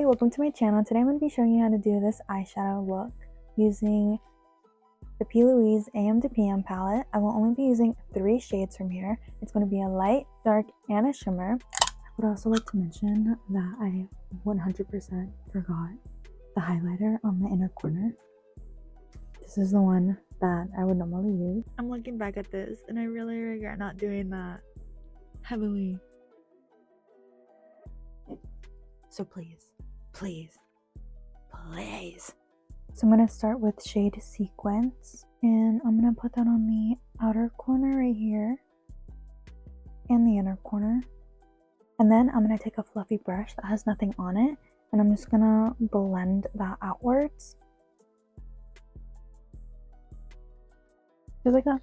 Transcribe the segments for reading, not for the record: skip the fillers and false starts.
Hey, welcome to my channel. Today I'm going to be showing you how to do this eyeshadow look using the P. Louise AM to PM palette. I will only be using 3 shades from here. It's going to be a light, dark, and a shimmer. I would also like to mention that I 100% forgot the highlighter on the inner corner. This is the one that I would normally use. I'm looking back at this and I really regret not doing that heavily. So please. So I'm going to start with shade Sequence, and I'm going to put that on the outer corner right here and the inner corner. And then I'm going to take a fluffy brush that has nothing on it, and I'm just going to blend that outwards. Just like that.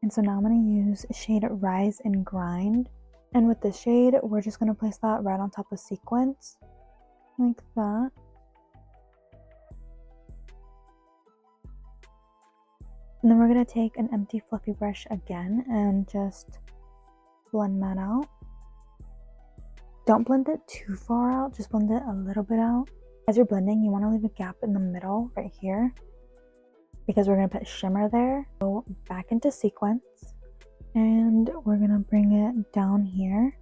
And so now I'm going to use shade Rise and Grind. And with this shade, we're just going to place that right on top of Sequence. Like that. And then we're going to take an empty fluffy brush again and just blend that out. Don't blend it too far out, just blend it a little bit out. As you're blending, you want to leave a gap in the middle right here because we're going to put shimmer there. Go back into Sequence and we're going to bring it down here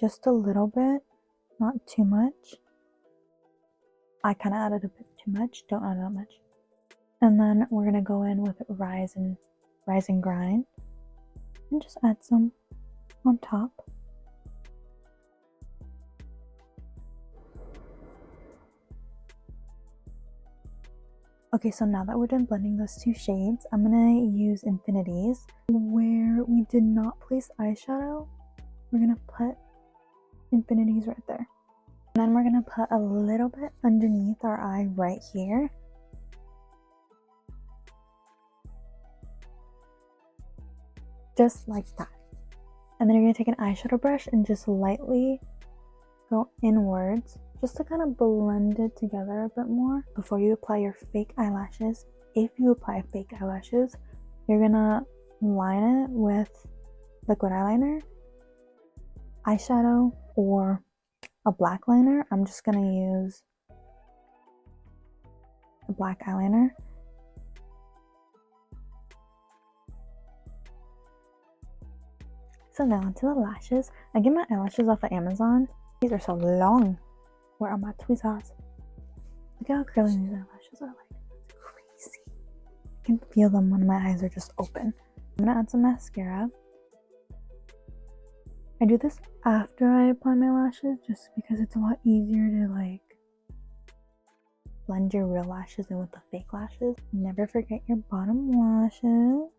just a little bit. Not too much. I kind of added a bit too much. Don't add that much. And then we're going to go in with Rise and Grind. And just add some on top. Okay, so now that we're done blending those 2 shades, I'm going to use Infinities. Where we did not place eyeshadow, we're going to put Infinities right there. And then we're going to put a little bit underneath our eye right here. Just like that. And then you're going to take an eyeshadow brush and just lightly go inwards just to kind of blend it together a bit more before you apply your fake eyelashes. If you apply fake eyelashes, you're going to line it with liquid eyeliner, eyeshadow, or a black liner. I'm just going to use a black eyeliner. So now onto the lashes. I get my eyelashes off of Amazon. These are so long. Where are my tweezers? Look at how curly these eyelashes are like. It's crazy. I can feel them when my eyes are just open. I'm going to add some mascara. I do this after I apply my lashes just because it's a lot easier to like blend your real lashes in with the fake lashes. Never forget your bottom lashes.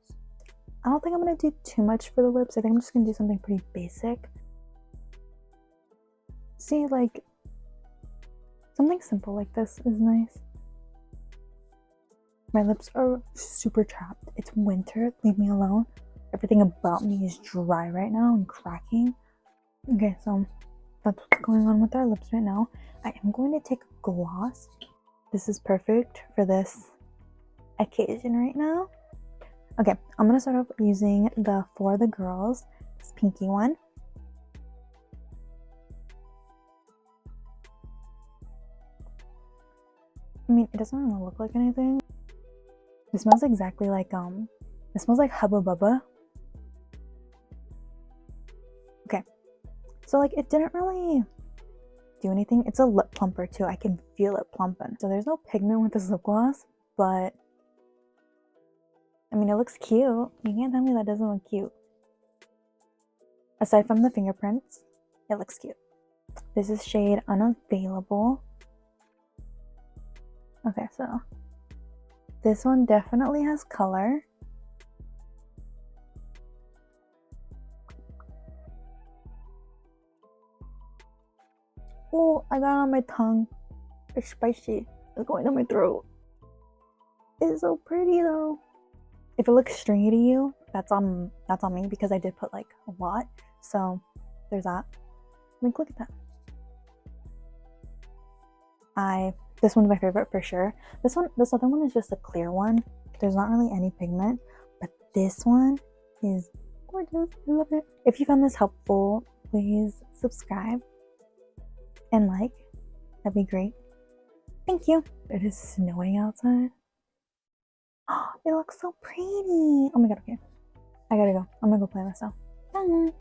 I don't think I'm going to do too much for the lips. I think I'm just going to do something pretty basic. See, like, something simple like this is nice. My lips are super chapped. It's winter. Leave me alone. Everything about me is dry right now and cracking. Okay, so that's what's going on with our lips right now. I am going to take a gloss. This is perfect for this occasion right now. Okay, I'm going to start off using the For the Girls, this pinky one. I mean, it doesn't really look like anything. It smells exactly like, it smells like Hubba Bubba. Okay, so like it didn't really do anything. It's a lip plumper too. I can feel it plumping. So there's no pigment with this lip gloss, but I mean, it looks cute. You can't tell me that doesn't look cute. Aside from the fingerprints, it looks cute. This is shade Unavailable. Okay, so this one definitely has color. Oh, I got it on my tongue. It's spicy. It's going down my throat. It's so pretty though. If it looks stringy to you, that's on me because I did put like a lot. So there's that. Like, look at that. This one's my favorite for sure. This other one is just a clear one. There's not really any pigment, but this one is gorgeous. I love it. If you found this helpful, please subscribe and like. That'd be great. Thank you. It is snowing outside. Oh, it looks so pretty. Oh my god, okay. I gotta go. I'm gonna go play myself. Bye.